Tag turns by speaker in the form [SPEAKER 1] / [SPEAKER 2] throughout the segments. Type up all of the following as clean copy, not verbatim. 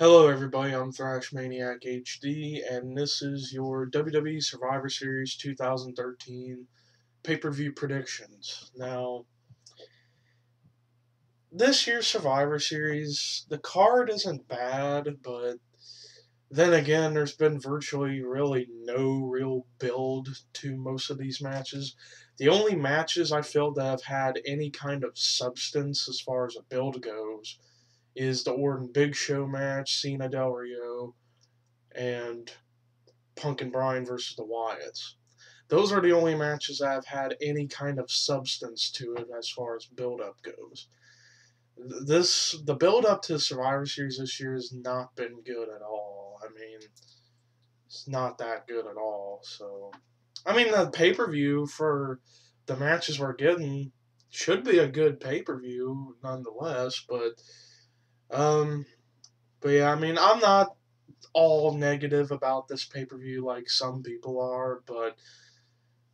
[SPEAKER 1] Hello everybody, I'm Thrash Maniac HD, and this is your WWE Survivor Series 2013 pay-per-view predictions. Now, this year's Survivor Series, the card isn't bad, but then again, there's been virtually really no real build to most of these matches. The only matches I feel that have had any kind of substance as far as a build goes is the Orton Big Show match, Cena Del Rio, and Punk and Bryan versus the Wyatts. Those are the only matches that have had any kind of substance to it as far as build up goes. The build up to the Survivor Series this year has not been good at all. I mean, it's not that good at all. So, I mean, the pay per view for the matches we're getting should be a good pay per view nonetheless. Um, but yeah, I mean, I'm not all negative about this pay per view like some people are, but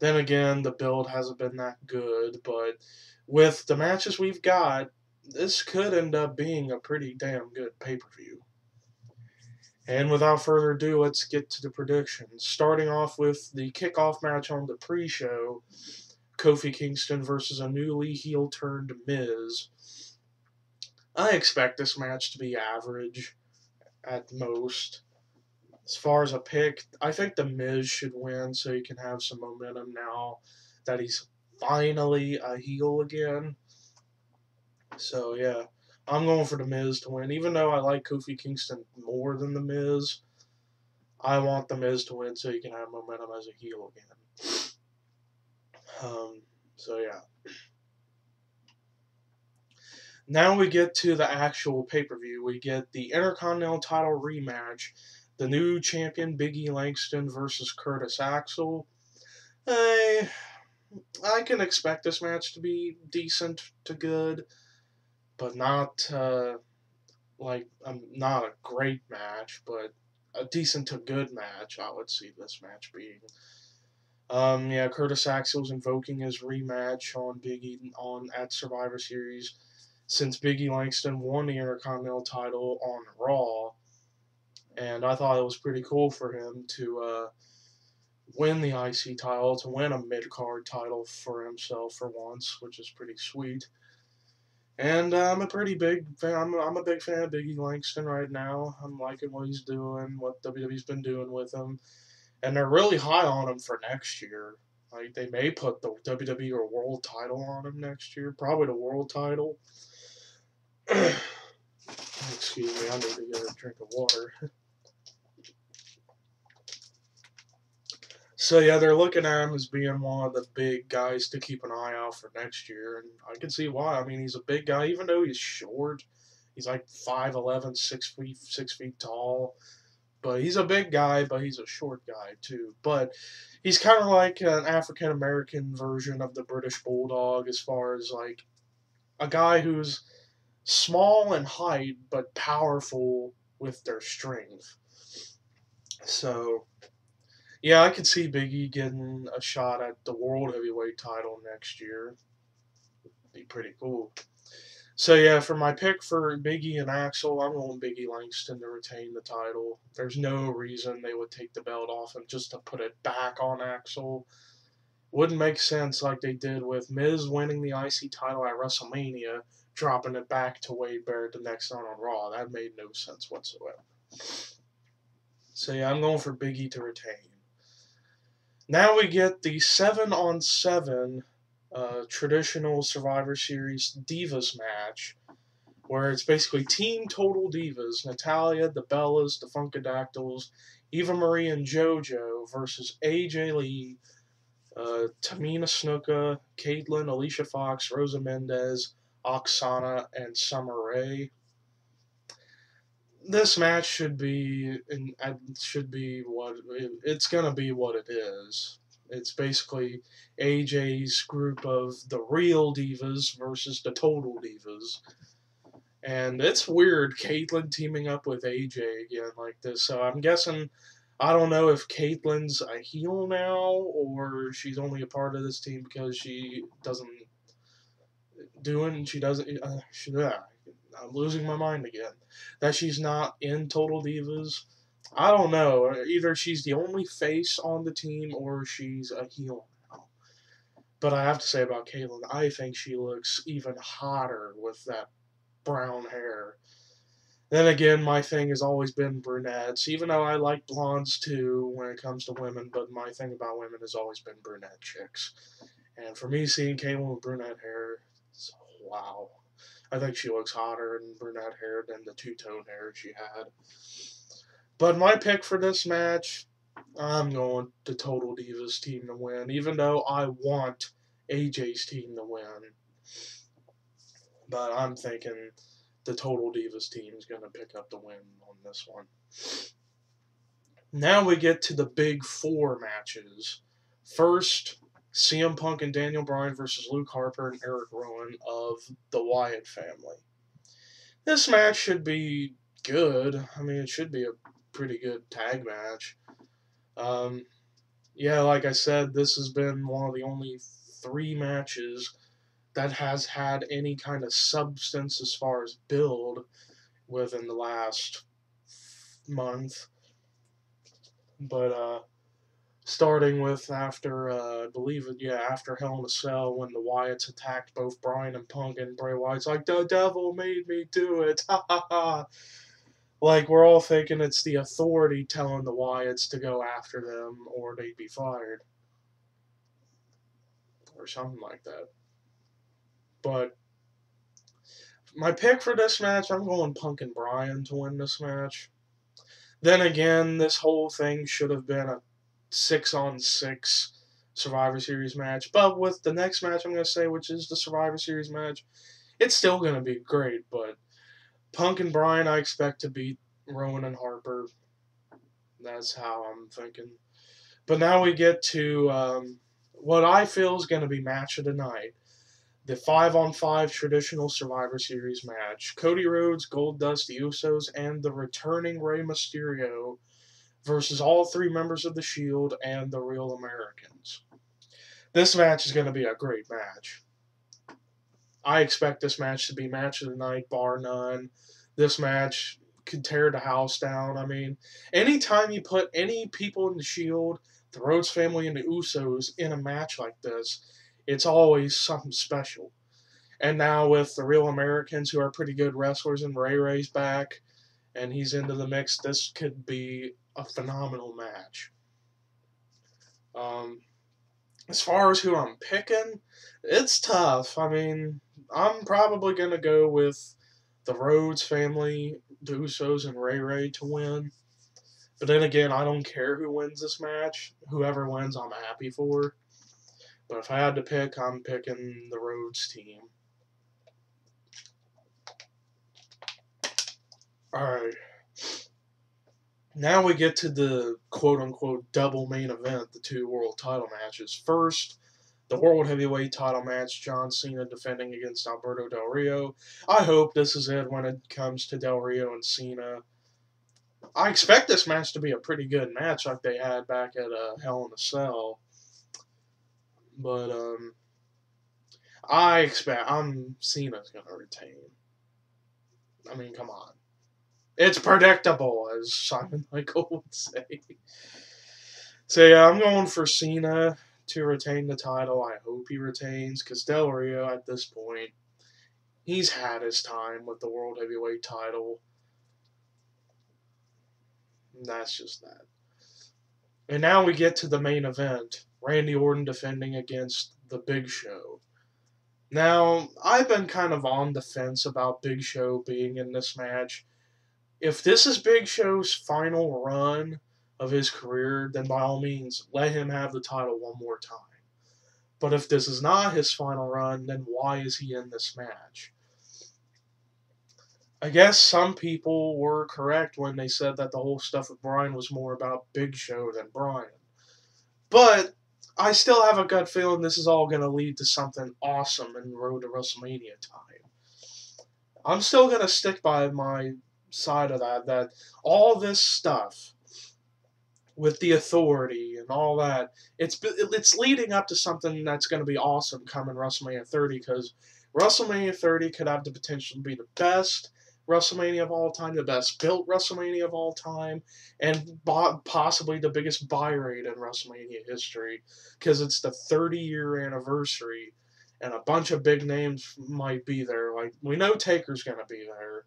[SPEAKER 1] then again, the build hasn't been that good. But with the matches we've got, this could end up being a pretty damn good pay per view. And without further ado, let's get to the predictions. Starting off with the kickoff match on the pre show, Kofi Kingston versus a newly heel turned Miz. I expect this match to be average at most. As far as a pick, I think The Miz should win so he can have some momentum now that he's finally a heel again. So, yeah, I'm going for The Miz to win. Even though I like Kofi Kingston more than The Miz, I want The Miz to win so he can have momentum as a heel again. So, yeah. Now we get to the actual pay-per-view. We get the Intercontinental title rematch. The new champion, Big E Langston versus Curtis Axel. I can expect this match to be decent to good, but not not a great match, but a decent to good match. I would see this match being. Yeah, Curtis Axel's invoking his rematch on Big E on at Survivor Series since Big E Langston won the Intercontinental title on Raw, and I thought it was pretty cool for him to win the IC title, to win a mid card title for himself for once, which is pretty sweet. And I'm a pretty big fan. I'm a big fan of Biggie Langston right now. I'm liking what he's doing, what WWE's been doing with him, and they're really high on him for next year. Like they may put the WWE or World Title on him next year, probably the World Title. Excuse me, I need to get a drink of water. So yeah, they're looking at him as being one of the big guys to keep an eye out for next year, and I can see why. I mean, he's a big guy, even though he's short. He's like 5'11", 6 feet tall. But he's a big guy, but he's a short guy too. But he's kind of like an African American version of the British Bulldog, as far as like a guy who's small in height but powerful with their strength. So yeah, I could see Biggie getting a shot at the World Heavyweight title next year. Be pretty cool. So yeah, for my pick for Biggie and Axel, I'm going Biggie Langston to retain the title. There's no reason they would take the belt off him just to put it back on Axel. Wouldn't make sense like they did with Miz winning the IC title at WrestleMania, dropping it back to Wade Barrett the next night on Raw. That made no sense whatsoever. So yeah, I'm going for Biggie to retain. Now we get the 7-on-7 traditional Survivor Series Divas match, where it's basically Team Total Divas, Natalia, the Bellas, the Funkadactyls, Eva Marie and JoJo versus AJ Lee, Tamina Snuka, Caitlyn, Alicia Fox, Rosa Mendez, Oksana, and Summer Rae. This match should be what it's gonna be. What it is. It's basically AJ's group of the real divas versus the total divas. And it's weird, Caitlyn teaming up with AJ again like this. So I'm guessing, I don't know if Caitlyn's a heel now or she's only a part of this team because she doesn't. I'm losing my mind again. That she's not in Total Divas. I don't know. Either she's the only face on the team or she's a heel now. But I have to say about Caitlyn, I think she looks even hotter with that brown hair. Then again, my thing has always been brunettes, even though I like blondes too when it comes to women, but my thing about women has always been brunette chicks. And for me, seeing Caitlyn with brunette hair, it's, wow. I think she looks hotter in brunette hair than the two-tone hair she had. But my pick for this match, I'm going the Total Divas team to win, even though I want AJ's team to win. But I'm thinking the Total Divas team is going to pick up the win on this one. Now we get to the big four matches. First, CM Punk and Daniel Bryan versus Luke Harper and Eric Rowan of the Wyatt family. This match should be good. I mean, it should be a pretty good tag match. Yeah, like I said, this has been one of the only 3 matches that has had any kind of substance as far as build within the last month. But starting with after, I believe it, yeah, after Hell in a Cell when the Wyatts attacked both Bryan and Punk, and Bray Wyatt's like, the devil made me do it, ha ha ha. Like, we're all thinking it's the Authority telling the Wyatts to go after them or they'd be fired. Or something like that. But my pick for this match, I'm going Punk and Bryan to win this match. Then again, this whole thing should have been a 6-on-6 Survivor Series match. But with the next match I'm going to say, which is the Survivor Series match, it's still going to be great. But Punk and Bryan, I expect to beat Rowan and Harper. That's how I'm thinking. But now we get to what I feel is going to be match of the night. The 5-on-5 traditional Survivor Series match. Cody Rhodes, Goldust, the Usos, and the returning Rey Mysterio versus all 3 members of the Shield and the Real Americans. This match is going to be a great match. I expect this match to be match of the night, bar none. This match could tear the house down. I mean, anytime you put any people in the Shield, the Rhodes family, and the Usos in a match like this, it's always something special. And now with the Real Americans, who are pretty good wrestlers, and Ray's back, and he's into the mix, this could be a phenomenal match. As far as who I'm picking, it's tough. I mean, I'm probably going to go with the Rhodes family, the Usos, and Ray to win. But then again, I don't care who wins this match. Whoever wins, I'm happy for. But if I had to pick, I'm picking the Rhodes team. Alright. Now we get to the quote-unquote double main event, the 2 world title matches. First, the World Heavyweight title match, John Cena defending against Alberto Del Rio. I hope this is it when it comes to Del Rio and Cena. I expect this match to be a pretty good match like they had back at Hell in a Cell. But I'm Cena's gonna retain. I mean, come on. It's predictable, as Simon Michael would say. So yeah, I'm going for Cena to retain the title. I hope he retains, because Del Rio at this point, he's had his time with the World Heavyweight title. And that's just that. And now we get to the main event. Randy Orton defending against the Big Show. Now, I've been kind of on the fence about Big Show being in this match. If this is Big Show's final run of his career, then by all means, let him have the title one more time. But if this is not his final run, then why is he in this match? I guess some people were correct when they said that the whole stuff with Bryan was more about Big Show than Bryan. But I still have a gut feeling this is all going to lead to something awesome in Road to WrestleMania time. I'm still going to stick by my side of that all this stuff with the Authority and all that, it's leading up to something that's going to be awesome coming WrestleMania 30, because WrestleMania 30 could have the potential to be the best WrestleMania of all time, the best built WrestleMania of all time, and possibly the biggest buy rate in WrestleMania history because it's the 30-year anniversary, and a bunch of big names might be there. Like, we know Taker's going to be there.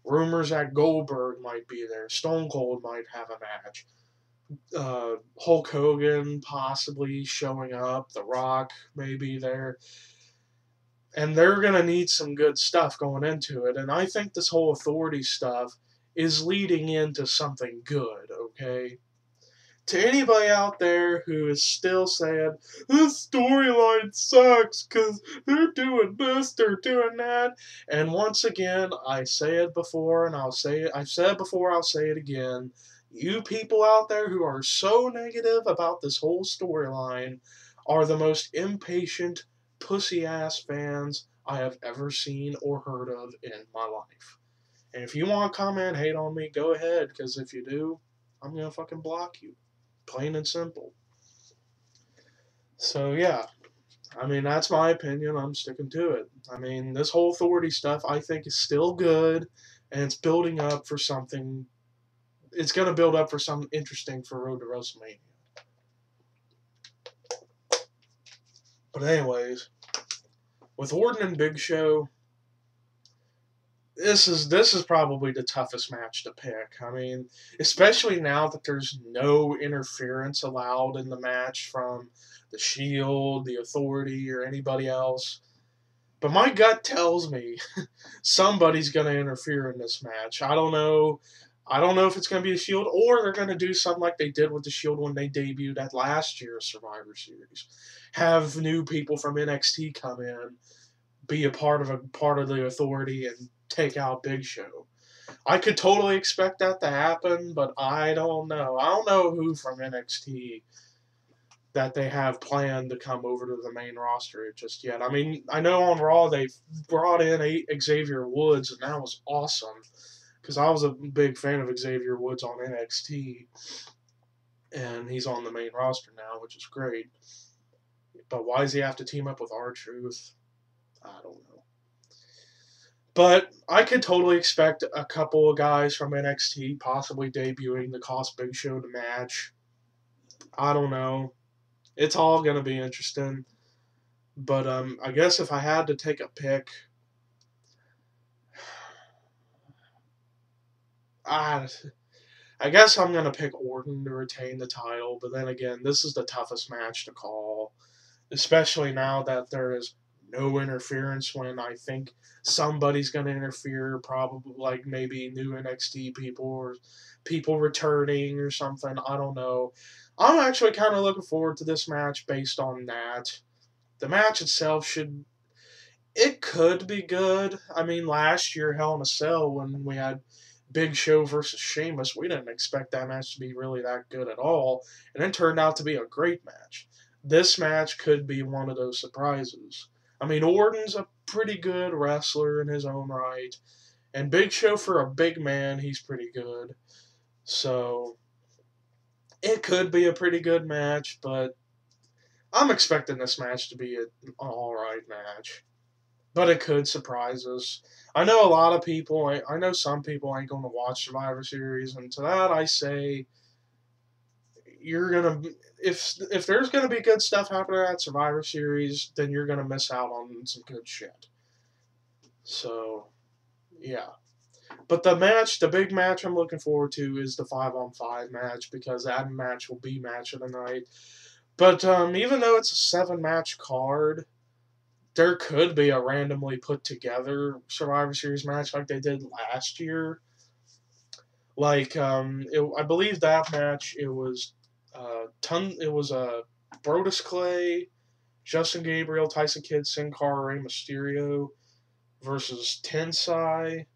[SPEAKER 1] Rumors that Goldberg might be there. Stone Cold might have a match. Hulk Hogan possibly showing up. The Rock may be there. And they're going to need some good stuff going into it. And I think this whole authority stuff is leading into something good, okay? To anybody out there who is still saying, this storyline sucks because they're doing this, they're doing that. And once again, I say it before and I've said it before, I'll say it again. You people out there who are so negative about this whole storyline are the most impatient, pussy ass fans I have ever seen or heard of in my life. And if you want to comment, hate on me, go ahead, because if you do, I'm going to fucking block you. Plain and simple. So, yeah. I mean, that's my opinion. I'm sticking to it. I mean, this whole authority stuff I think is still good, and it's building up for something. It's going to build up for something interesting for Road to WrestleMania. But, anyways, with Orton and Big Show, this is probably the toughest match to pick. I mean, especially now that there's no interference allowed in the match from the Shield, the Authority, or anybody else. But my gut tells me somebody's going to interfere in this match. I don't know. I don't know if it's going to be the Shield or they're going to do something like they did with the Shield when they debuted at last year's Survivor Series. Have new people from NXT come in, be a part of the Authority, and take out Big Show. I could totally expect that to happen, but I don't know. I don't know who from NXT that they have planned to come over to the main roster just yet. I mean, I know on Raw they brought in Xavier Woods, and that was awesome because I was a big fan of Xavier Woods on NXT, and he's on the main roster now, which is great. But why does he have to team up with R-Truth? I don't know. But I could totally expect a couple of guys from NXT possibly debuting to cost Big Show the match. I don't know. It's all going to be interesting. But I guess if I had to take a pick, I guess I'm going to pick Orton to retain the title. But then again, this is the toughest match to call, especially now that there is no interference when I think somebody's going to interfere, probably like maybe new NXT people or people returning or something. I don't know. I'm actually kind of looking forward to this match based on that. The match itself it could be good. I mean, last year, Hell in a Cell, when we had Big Show versus Sheamus, we didn't expect that match to be really that good at all, and it turned out to be a great match. This match could be one of those surprises. I mean, Orton's a pretty good wrestler in his own right, and Big Show, for a big man, he's pretty good. So, it could be a pretty good match, but I'm expecting this match to be an alright match. But it could surprise us. I know a lot of people, I know some people ain't going to watch Survivor Series, and to that I say, you're going to, if there's going to be good stuff happening at Survivor Series, then you're going to miss out on some good shit. So, yeah. But the big match I'm looking forward to is the 5-on-5 match, because that match will be match of the night. But even though it's a 7-match card, there could be a randomly put together Survivor Series match like they did last year. Like, I believe that match, it was Brodus Clay, Justin Gabriel, Tyson Kidd, Sin Cara, Rey Mysterio versus Tensai.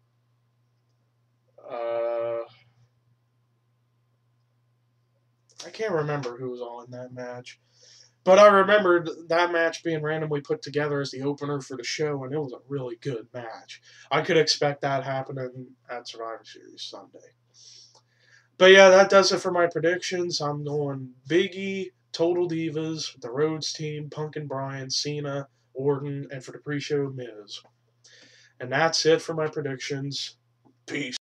[SPEAKER 1] I can't remember who was all in that match. But I remembered that match being randomly put together as the opener for the show, and it was a really good match. I could expect that happening at Survivor Series Sunday. But yeah, that does it for my predictions. I'm going Big E, Total Divas, the Rhodes team, Punk and Bryan, Cena, Orton, and for the pre-show, Miz. And that's it for my predictions. Peace.